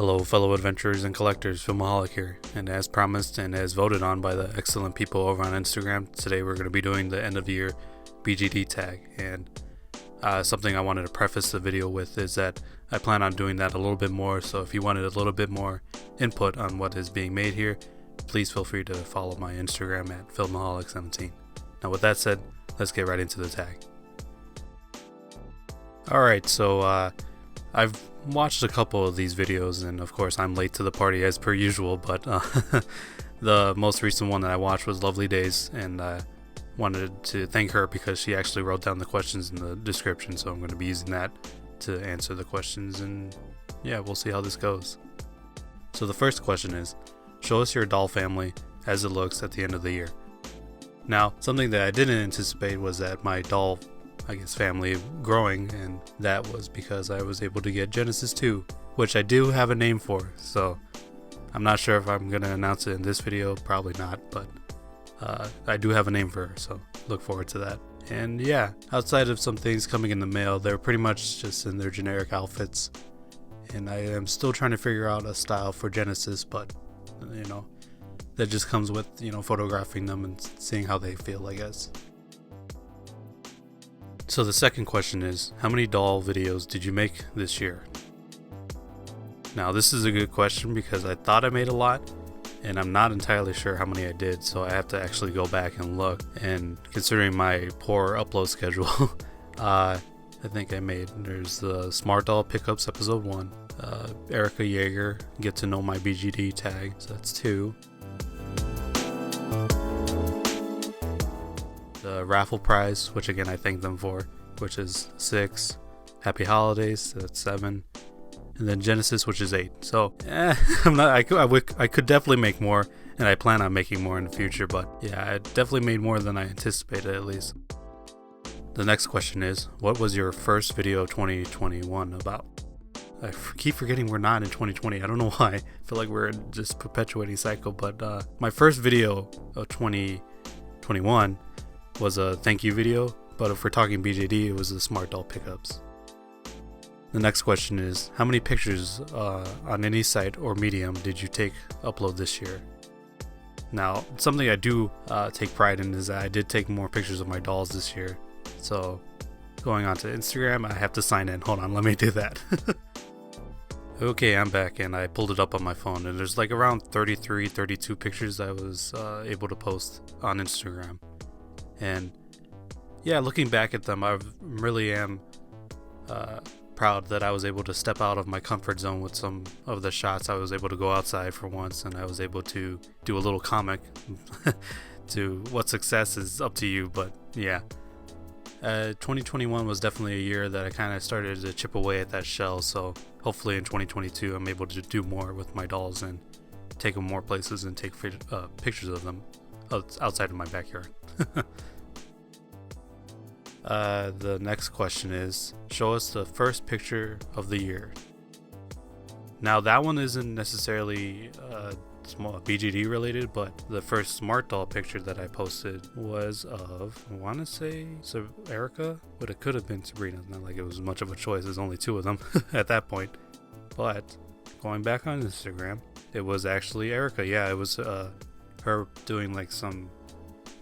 Hello fellow adventurers and collectors, Filmaholic here, and as promised and as voted on by the excellent people over on Instagram, today we're going to be doing the end of the year BJD tag, and something I wanted to preface the video with is that I plan on doing that a little bit more, so if you wanted a little bit more input on what is being made here, please feel free to follow my Instagram at Filmaholic17. Now with that said, let's get right into the tag. Alright, so I've watched a couple of these videos, and of course I'm late to the party as per usual, but the most recent one that I watched was Lovely Days, and I wanted to thank her because she actually wrote down the questions in the description, so I'm going to be using that to answer the questions, and yeah, we'll see how this goes. So the first question is, show us your doll family as it looks at the end of the year. Now, something that I didn't anticipate was that my doll family growing, and that was because I was able to get Genesis 2, which I do have a name for, so I'm not sure if I'm going to announce it in this video, probably not, but I do have a name for her, so look forward to that. And yeah, outside of some things coming in the mail, they're pretty much just in their generic outfits, and I am still trying to figure out a style for Genesis, but you know, that just comes with, you know, photographing them and seeing how they feel, I guess. So the second question is, how many doll videos did you make this year? Now this is a good question because I thought I made a lot, and I'm not entirely sure how many I did, so I have to actually go back and look. And considering my poor upload schedule, I think I made, there's the Smart Doll Pickups episode 1, Erica Yeager, Get to Know My BJD Tag, so that's 2. The raffle prize, which again I thank them for, which is 6. Happy Holidays, so that's 7. And then Genesis, which is 8. So I could definitely make more, and I plan on making more in the future, but yeah, I definitely made more than I anticipated, at least. The next question is, what was your first video of 2021 about? I keep forgetting we're not in 2020. I don't know why. I feel like we're in just perpetuating cycle, but my first video of 2021 was a thank you video, but if we're talking BJD, it was the Smart Doll Pickups. The next question is, how many pictures on any site or medium did you upload this year? Now, something I do take pride in is that I did take more pictures of my dolls this year. So, going on to Instagram, I have to sign in. Hold on, let me do that. Okay, I'm back, and I pulled it up on my phone, and there's like around 33, 32 pictures I was able to post on Instagram. And yeah, looking back at them, I really am proud that I was able to step out of my comfort zone with some of the shots. I was able to go outside for once, and I was able to do a little comic to what success is up to you. But yeah, 2021 was definitely a year that I kind of started to chip away at that shell, so hopefully in 2022 I'm able to do more with my dolls and take them more places and take pictures of them outside of my backyard. The next question is, show us the first picture of the year. Now that one isn't necessarily BGD related, but the first Smart Doll picture that I posted was of, I want to say Erica, but it could have been Sabrina. Not like it was much of a choice, there's only 2 of them at that point. But going back on Instagram, it was actually Erica. Yeah, it was her doing like some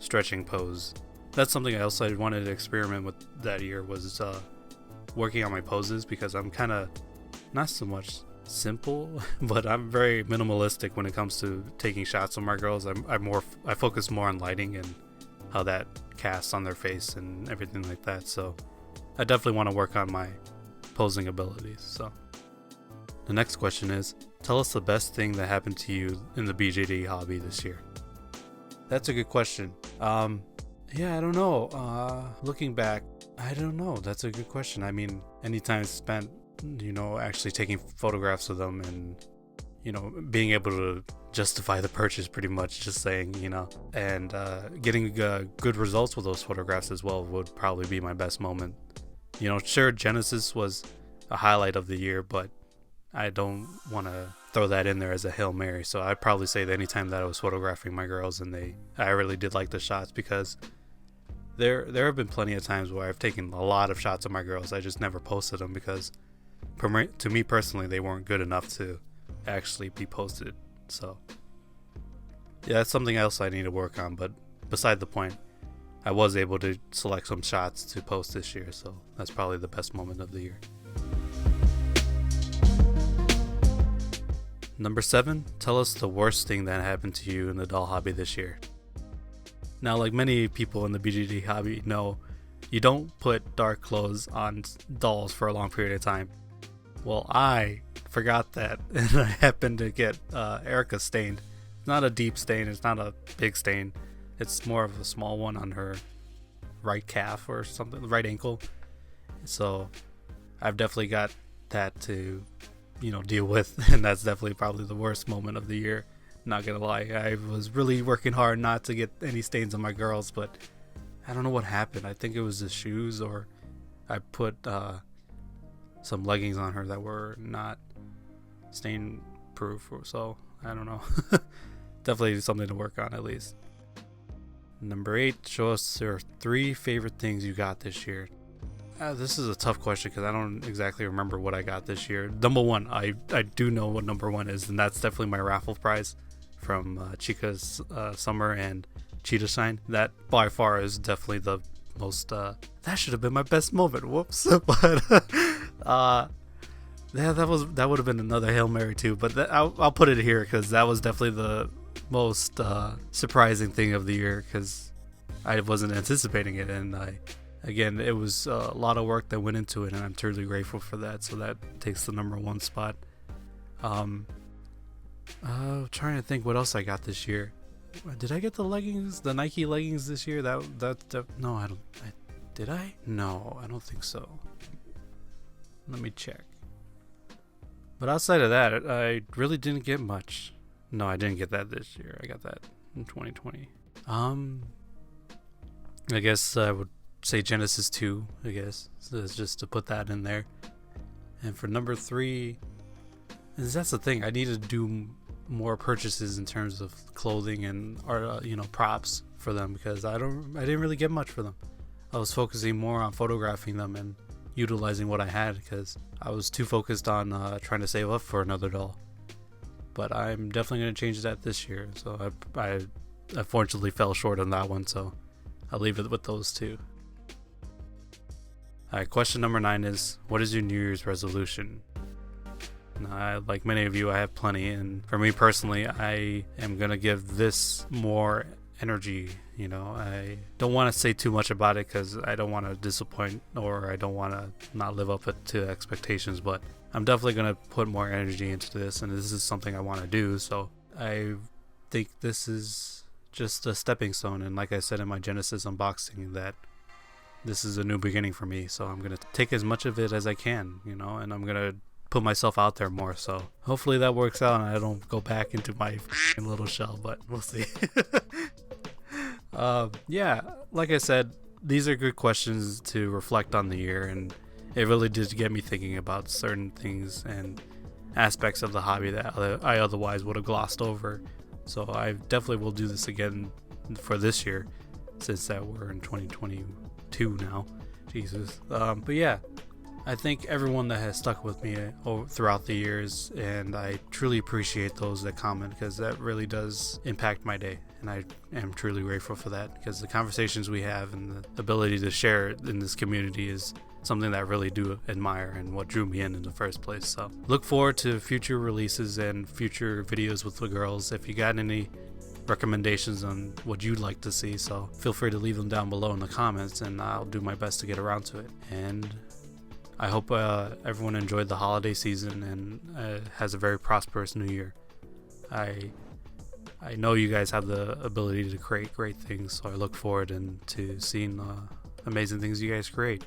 stretching pose. That's something else I wanted to experiment with that year, was working on my poses, because I'm kind of not so much simple, but I'm very minimalistic when it comes to taking shots of my girls. I focus more on lighting and how that casts on their face and everything like that. So I definitely want to work on my posing abilities. So the next question is, tell us the best thing that happened to you in the BJD hobby this year. That's a good question. Yeah, I don't know. Looking back, I don't know. That's a good question. I mean, any time spent, you know, actually taking photographs of them and, you know, being able to justify the purchase, pretty much just saying, you know, and getting good results with those photographs as well would probably be my best moment. You know, sure, Genesis was a highlight of the year, but I don't want to throw that in there as a Hail Mary. So I'd probably say that anytime that I was photographing my girls and I really did like the shots, because there have been plenty of times where I've taken a lot of shots of my girls. I just never posted them because to me personally, they weren't good enough to actually be posted. So yeah, that's something else I need to work on, but beside the point, I was able to select some shots to post this year, so that's probably the best moment of the year. Number 7, tell us the worst thing that happened to you in the doll hobby this year. Now, like many people in the BJD hobby know, you don't put dark clothes on dolls for a long period of time. Well, I forgot that, and I happened to get Erica stained. It's not a deep stain, it's not a big stain. It's more of a small one on her right calf or something, right ankle. So I've definitely got that to, deal with, and that's definitely probably the worst moment of the year. Not gonna lie, I was really working hard not to get any stains on my girls, but I don't know what happened. I think it was the shoes, or I put some leggings on her that were not stain proof, or so I don't know. Definitely something to work on at least. Number 8, show us your 3 favorite things you got this year. This is a tough question because I don't exactly remember what I got this year. Number 1, I do know what number 1 is, and that's definitely my raffle prize from Chica's Summer and Cheetah Shine. That by far is definitely the most, that should have been my best moment, whoops. But yeah, that would have been another Hail Mary too, but I'll put it here because that was definitely the most surprising thing of the year, because I wasn't anticipating it, and again, it was a lot of work that went into it, and I'm truly grateful for that. So that takes the number 1 spot. Trying to think what else I got this year. Did I get the leggings, the Nike leggings this year? That no, I don't. Did I? No, I don't think so. Let me check. But outside of that, I really didn't get much. No, I didn't get that this year. I got that in 2020. I guess I would say Genesis 2, I guess. So it's just to put that in there. And for number 3, that's the thing. I need to do more purchases in terms of clothing and props for them, because I didn't really get much for them. I was focusing more on photographing them and utilizing what I had, because I was too focused on trying to save up for another doll. But I'm definitely going to change that this year. So I unfortunately fell short on that one, so I'll leave it with those 2. Alright, question number 9 is, what is your New Year's resolution? Now, like many of you, I have plenty, and for me personally, I am going to give this more energy. I don't want to say too much about it because I don't want to disappoint, or I don't want to not live up to expectations, but I'm definitely going to put more energy into this, and this is something I want to do. So I think this is just a stepping stone, and like I said in my Genesis unboxing, that this is a new beginning for me. So I'm going to take as much of it as I can, and I'm going to put myself out there more. So hopefully that works out and I don't go back into my little shell, but we'll see. Yeah, like I said, these are good questions to reflect on the year, and it really did get me thinking about certain things and aspects of the hobby that I otherwise would have glossed over. So I definitely will do this again for this year, since that we're in 2022 now. Jesus. But yeah, I thank everyone that has stuck with me throughout the years, and I truly appreciate those that comment, because that really does impact my day, and I am truly grateful for that, because the conversations we have and the ability to share in this community is something that I really do admire, and what drew me in the first place. So look forward to future releases and future videos with the girls. If you got any recommendations on what you'd like to see, so feel free to leave them down below in the comments, and I'll do my best to get around to it. And I hope everyone enjoyed the holiday season and has a very prosperous new year. I know you guys have the ability to create great things, so I look forward to seeing the amazing things you guys create.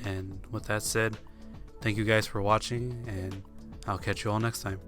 And with that said, thank you guys for watching, and I'll catch you all next time.